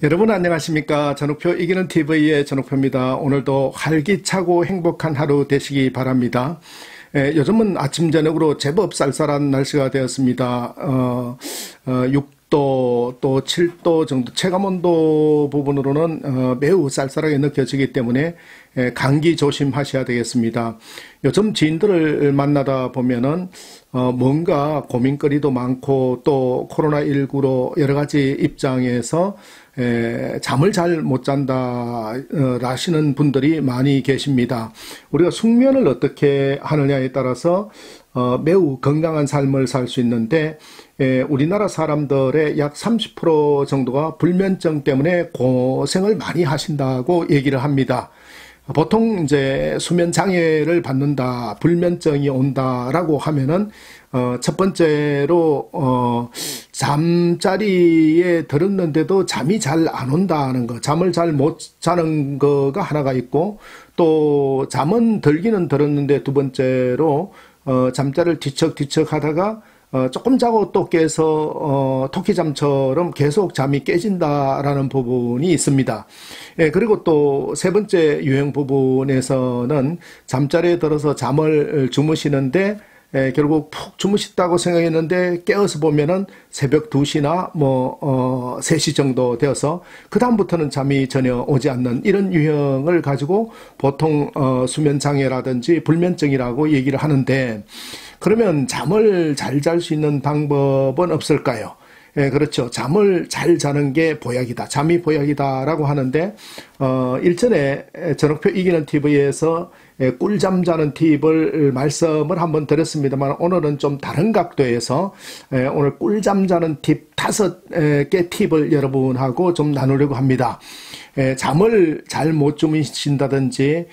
여러분 안녕하십니까. 전우표 이기는 TV의 전우표입니다. 오늘도 활기차고 행복한 하루 되시기 바랍니다. 요즘은 아침 저녁으로 제법 쌀쌀한 날씨가 되었습니다. 6도 또 7도 정도 체감온도 부분으로는 매우 쌀쌀하게 느껴지기 때문에 감기 조심하셔야 되겠습니다. 요즘 지인들을 만나다 보면은 뭔가 고민거리도 많고 또 코로나19로 여러 가지 입장에서 잠을 잘 못 잔다 라시는 분들이 많이 계십니다. 우리가 숙면을 어떻게 하느냐에 따라서 매우 건강한 삶을 살 수 있는데 우리나라 사람들의 약 30% 정도가 불면증 때문에 고생을 많이 하신다고 얘기를 합니다. 보통 이제 수면 장애를 받는다, 불면증이 온다라고 하면은 첫 번째로 잠자리에 들었는데도 잠이 잘 안 온다는 거, 잠을 잘 못 자는 거가 하나가 있고, 또 잠은 들기는 들었는데 두 번째로 잠자리를 뒤척뒤척 하다가 조금 자고 또 깨서 토끼잠처럼 계속 잠이 깨진다라는 부분이 있습니다. 예, 그리고 또 세 번째 유형 부분에서는 잠자리에 들어서 잠을 주무시는데 결국 푹 주무셨다고 생각했는데 깨어서 보면은 새벽 2시나 3시 정도 되어서 그다음부터는 잠이 전혀 오지 않는 이런 유형을 가지고 보통 수면 장애라든지 불면증이라고 얘기를 하는데, 그러면 잠을 잘 잘 수 있는 방법은 없을까요? 예, 그렇죠. 잠을 잘 자는 게 보약이다. 잠이 보약이다라고 하는데, 일전에 전옥표 이기는 TV에서 꿀잠 자는 팁을 말씀을 한번 드렸습니다만, 오늘은 좀 다른 각도에서 오늘 꿀잠 자는 팁 5개 팁을 여러분하고 좀 나누려고 합니다. 잠을 잘 못 주무신다든지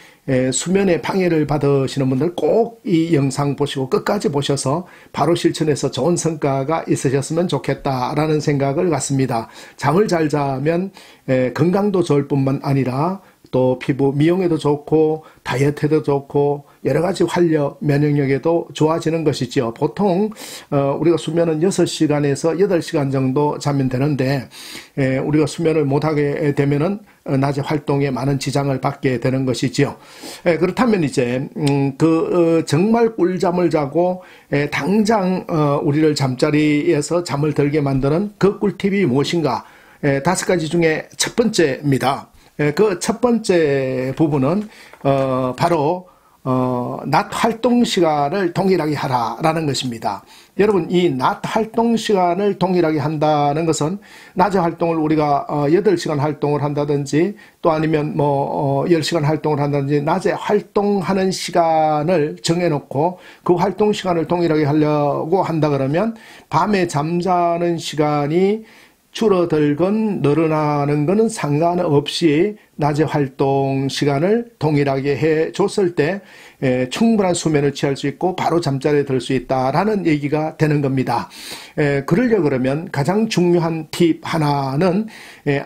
수면에 방해를 받으시는 분들 꼭 이 영상 보시고 끝까지 보셔서 바로 실천해서 좋은 성과가 있으셨으면 좋겠다라는 생각을 갖습니다. 잠을 잘 자면 건강도 좋을 뿐만 아니라 또 피부 미용에도 좋고 다이어트에도 좋고 여러 가지 활력, 면역력에도 좋아지는 것이지요. 보통 우리가 수면은 6시간에서 8시간 정도 자면 되는데 우리가 수면을 못하게 되면은 낮에 활동에 많은 지장을 받게 되는 것이지요. 그렇다면 이제 정말 꿀잠을 자고 당장 우리를 잠자리에서 잠을 들게 만드는 그 꿀팁이 무엇인가? 5가지 중에 첫 번째입니다. 그 첫 번째 부분은 바로 낮 활동 시간을 동일하게 하라라는 것입니다. 여러분, 이 낮 활동 시간을 동일하게 한다는 것은 낮에 활동을 우리가 8시간 활동을 한다든지 또 아니면 10시간 활동을 한다든지 낮에 활동하는 시간을 정해놓고 그 활동 시간을 동일하게 하려고 한다 그러면 밤에 잠자는 시간이 줄어들건 늘어나는 것은 상관없이 낮에 활동 시간을 동일하게 해 줬을 때 충분한 수면을 취할 수 있고 바로 잠자리에 들 수 있다라는 얘기가 되는 겁니다. 그러려 그러면 가장 중요한 팁 하나는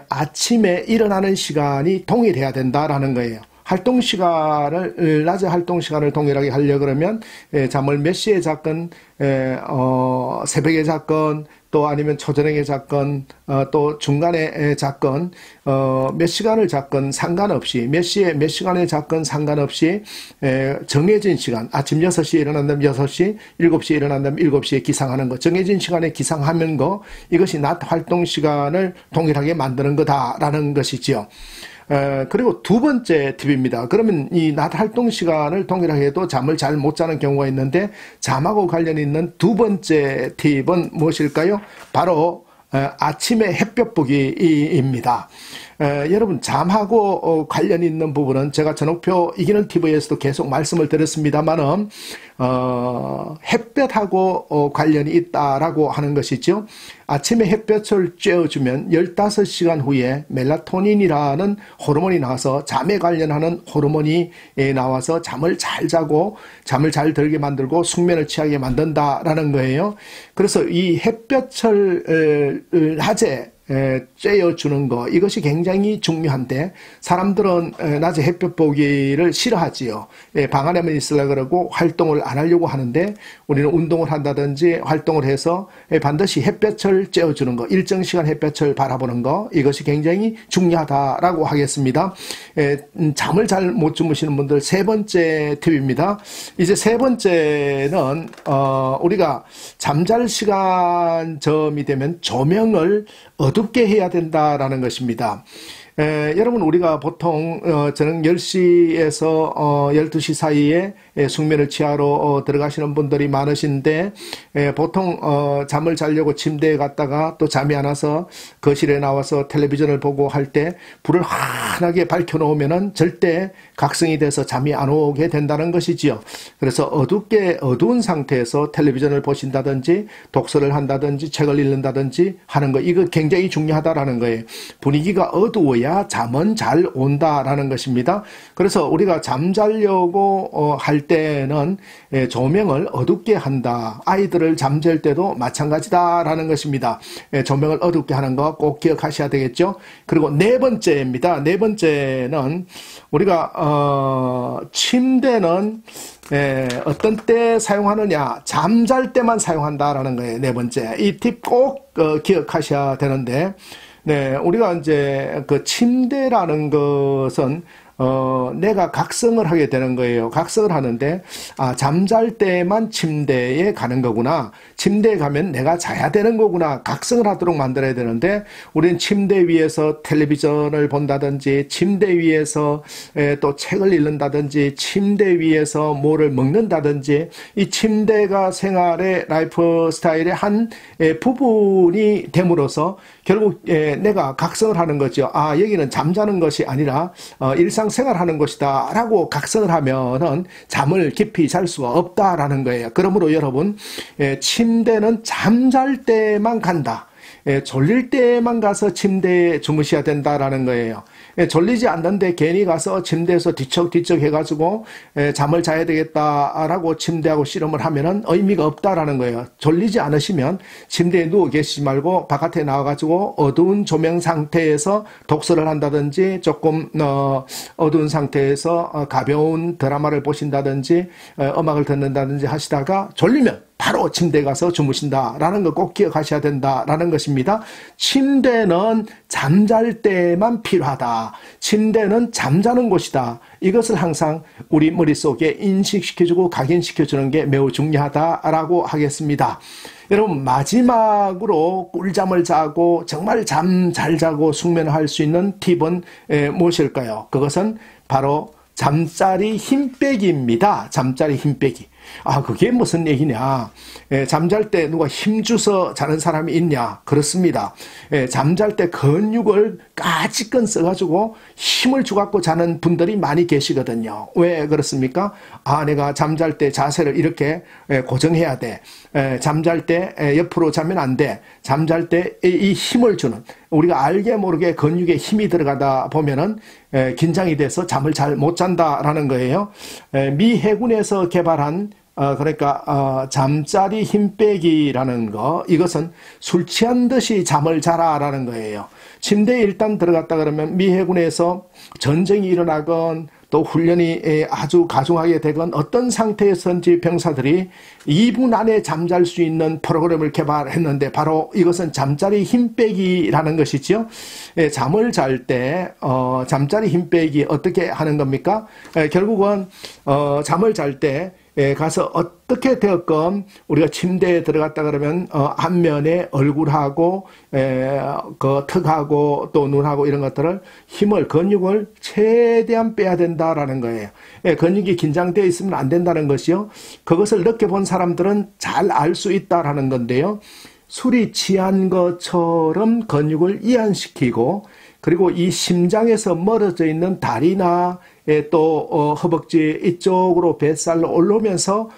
아침에 일어나는 시간이 동일해야 된다라는 거예요. 활동 시간을, 낮에 활동 시간을 동일하게 하려 그러면 잠을 몇 시에 잤건 새벽에 잤건 또 아니면 초저녁에 잤건 또 중간에 잤건 몇 시간을 잤건 상관없이 몇 시에 몇 시간에 잤건 상관없이 정해진 시간, 아침 6시에 일어난다면 6시, 7시에 일어난다면 7시에 기상하는 거, 정해진 시간에 기상하는 거, 이것이 낮 활동 시간을 동일하게 만드는 거다라는 것이지요. 그리고 두 번째 팁입니다. 그러면 이 낮 활동 시간을 동일하게 해도 잠을 잘 못 자는 경우가 있는데, 잠하고 관련이 있는 두 번째 팁은 무엇일까요? 바로 아침에 햇볕 보기입니다. 여러분, 잠하고 관련이 있는 부분은 제가 전옥표 이기는 TV에서도 계속 말씀을 드렸습니다만은 햇볕하고 관련이 있다라고 하는 것이죠. 아침에 햇볕을 쬐어주면 15시간 후에 멜라토닌이라는 호르몬이 나와서 잠에 관련하는 호르몬이 나와서 잠을 잘 자고 잠을 잘 들게 만들고 숙면을 취하게 만든다라는 거예요. 그래서 이 햇볕을 낮에 쬐어주는 거, 이것이 굉장히 중요한데, 사람들은 낮에 햇볕 보기를 싫어하지요. 방 안에만 있으려 그러고 활동을 안 하려고 하는데, 우리는 운동을 한다든지 활동을 해서 반드시 햇볕을 쬐어주는 거, 일정 시간 햇볕을 바라보는 거, 이것이 굉장히 중요하다라고 하겠습니다. 잠을 잘 못 주무시는 분들 세 번째 팁입니다. 이제 세 번째는 우리가 잠잘 시간 점이 되면 조명을 어둡게 해야 된다라는 것입니다. 여러분, 우리가 보통 저녁 10시에서 12시 사이에 숙면을 취하러 들어가시는 분들이 많으신데, 보통 잠을 자려고 침대에 갔다가 또 잠이 안 와서 거실에 나와서 텔레비전을 보고 할 때 불을 환하게 밝혀놓으면은 절대 각성이 돼서 잠이 안 오게 된다는 것이지요. 그래서 어두운 상태에서 텔레비전을 보신다든지 독서를 한다든지 책을 읽는다든지 하는 거, 이거 굉장히 중요하다라는 거예요. 분위기가 어두워야 잠은 잘 온다라는 것입니다. 그래서 우리가 잠자려고 할 때는 조명을 어둡게 한다. 아이들을 잠잘 때도 마찬가지다라는 것입니다. 조명을 어둡게 하는 거 꼭 기억하셔야 되겠죠. 그리고 네 번째입니다. 네 번째는 우리가 침대는 어떤 때 사용하느냐, 잠잘 때만 사용한다라는 거예요. 네 번째, 이 팁 꼭 기억하셔야 되는데, 네, 우리가 이제 그 침대라는 것은 내가 각성을 하게 되는 거예요. 각성을 하는데, 잠잘 때만 침대에 가는 거구나. 침대에 가면 내가 자야 되는 거구나. 각성을 하도록 만들어야 되는데, 우리는 침대 위에서 텔레비전을 본다든지, 침대 위에서 또 책을 읽는다든지, 침대 위에서 뭐를 먹는다든지, 이 침대가 생활의 라이프 스타일의 한 부분이 됨으로써 결국 내가 각성을 하는 거죠. 여기는 잠자는 것이 아니라 일상생활하는 것이다 라고 각성을 하면은 잠을 깊이 잘 수가 없다라는 거예요. 그러므로 여러분, 침대는 잠잘 때만 간다. 졸릴 때만 가서 침대에 주무셔야 된다라는 거예요. 졸리지 않는데 괜히 가서 침대에서 뒤척뒤척 해가지고 잠을 자야 되겠다라고 침대하고 씨름을 하면은 의미가 없다라는 거예요. 졸리지 않으시면 침대에 누워 계시지 말고 바깥에 나와가지고 어두운 조명 상태에서 독서를 한다든지, 조금 어두운 상태에서 가벼운 드라마를 보신다든지 음악을 듣는다든지 하시다가 졸리면 바로 침대에 가서 주무신다라는 거 꼭 기억하셔야 된다라는 것입니다. 침대는 잠잘 때만 필요하다. 침대는 잠자는 곳이다. 이것을 항상 우리 머릿속에 인식시켜주고 각인시켜주는 게 매우 중요하다라고 하겠습니다. 여러분, 마지막으로 꿀잠을 자고 정말 잠 잘 자고 숙면을 할 수 있는 팁은 무엇일까요? 그것은 바로 잠자리 힘 빼기입니다. 잠자리 힘 빼기. 그게 무슨 얘기냐. 잠잘 때 누가 힘주서 자는 사람이 있냐. 그렇습니다. 잠잘 때 근육을 까짓건 써가지고 힘을 주갖고 자는 분들이 많이 계시거든요. 왜 그렇습니까? 내가 잠잘 때 자세를 이렇게 고정해야 돼. 잠잘 때 옆으로 자면 안 돼. 잠잘 때 이 힘을 주는, 우리가 알게 모르게 근육에 힘이 들어가다 보면은 긴장이 돼서 잠을 잘 못 잔다라는 거예요. 미 해군에서 개발한 그러니까 잠자리 힘 빼기라는 거, 이것은 술 취한 듯이 잠을 자라라는 거예요. 침대에 일단 들어갔다 그러면 미 해군에서 전쟁이 일어나건 또 훈련이 아주 가중하게 되건 어떤 상태에서인지 병사들이 2분 안에 잠잘 수 있는 프로그램을 개발했는데, 바로 이것은 잠자리 힘 빼기라는 것이죠. 잠을 잘 때 잠자리 힘 빼기 어떻게 하는 겁니까? 결국은 잠을 잘 때 가서 어떻게 되었건 우리가 침대에 들어갔다 그러면 앞면에 얼굴하고 그 턱하고 또 눈하고 이런 것들을 힘을, 근육을 최대한 빼야 된다라는 거예요. 근육이 긴장되어 있으면 안 된다는 것이요. 그것을 느껴본 사람들은 잘 알 수 있다라는 건데요. 술이 취한 것처럼 근육을 이완시키고, 그리고 이 심장에서 멀어져 있는 다리나 또 허벅지 이쪽으로 뱃살로 올라오면서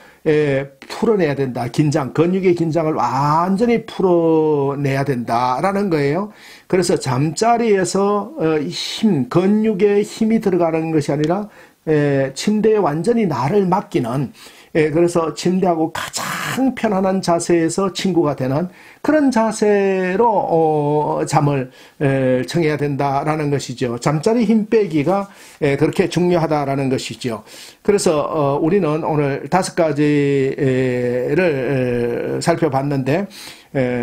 풀어내야 된다. 근육의 긴장을 완전히 풀어내야 된다라는 거예요. 그래서 잠자리에서 근육에 힘이 들어가는 것이 아니라 침대에 완전히 나를 맡기는, 그래서 침대하고 가장 편안한 자세에서 친구가 되는 그런 자세로 잠을 청해야 된다라는 것이죠. 잠자리 힘 빼기가 그렇게 중요하다라는 것이죠. 그래서 우리는 오늘 5가지를 살펴봤는데,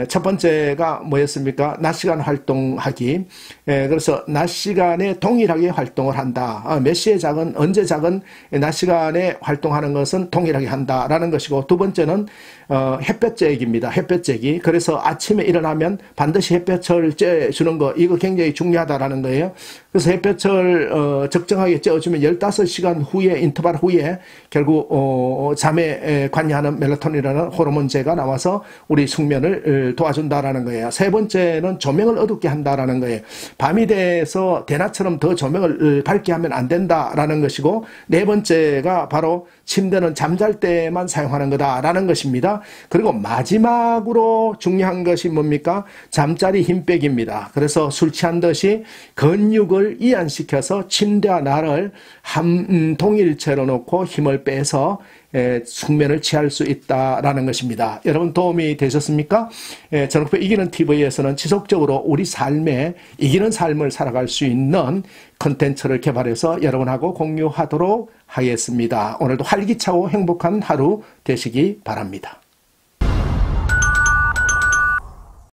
첫 번째가 뭐였습니까? 낮 시간 활동하기. 그래서 낮 시간에 동일하게 활동을 한다. 몇 시에 자건 언제 자건 낮 시간에 활동하는 것은 동일하게 한다라는 것이고, 두 번째는 햇볕 쬐기입니다. 햇볕 쬐기. 그래서 아침에 일어나면 반드시 햇볕을 쬐주는 거, 이거 굉장히 중요하다라는 거예요. 그래서 햇볕을 적정하게 쬐어주면 15시간 후에, 인터벌 후에 결국 잠에 관여하는 멜라토닌이라는 호르몬제가 나와서 우리 숙면을 도와준다라는 거예요. 세 번째는 조명을 어둡게 한다라는 거예요. 밤이 돼서 대낮처럼 더 조명을 밝게 하면 안 된다라는 것이고, 네 번째가 바로 침대는 잠잘 때만 사용하는 거다라는 것입니다. 그리고 마지막으로 중요한 것이 뭡니까? 잠자리 힘 빼기입니다. 그래서 술 취한 듯이 근육을 이완시켜서 침대와 나를 한 동일체로 놓고 힘을 빼서 숙면을 취할 수 있다라는 것입니다. 여러분 도움이 되셨습니까? 전국표 이기는 TV에서는 지속적으로 우리 삶에 이기는 삶을 살아갈 수 있는 컨텐츠를 개발해서 여러분하고 공유하도록 하겠습니다. 오늘도 활기차고 행복한 하루 되시기 바랍니다.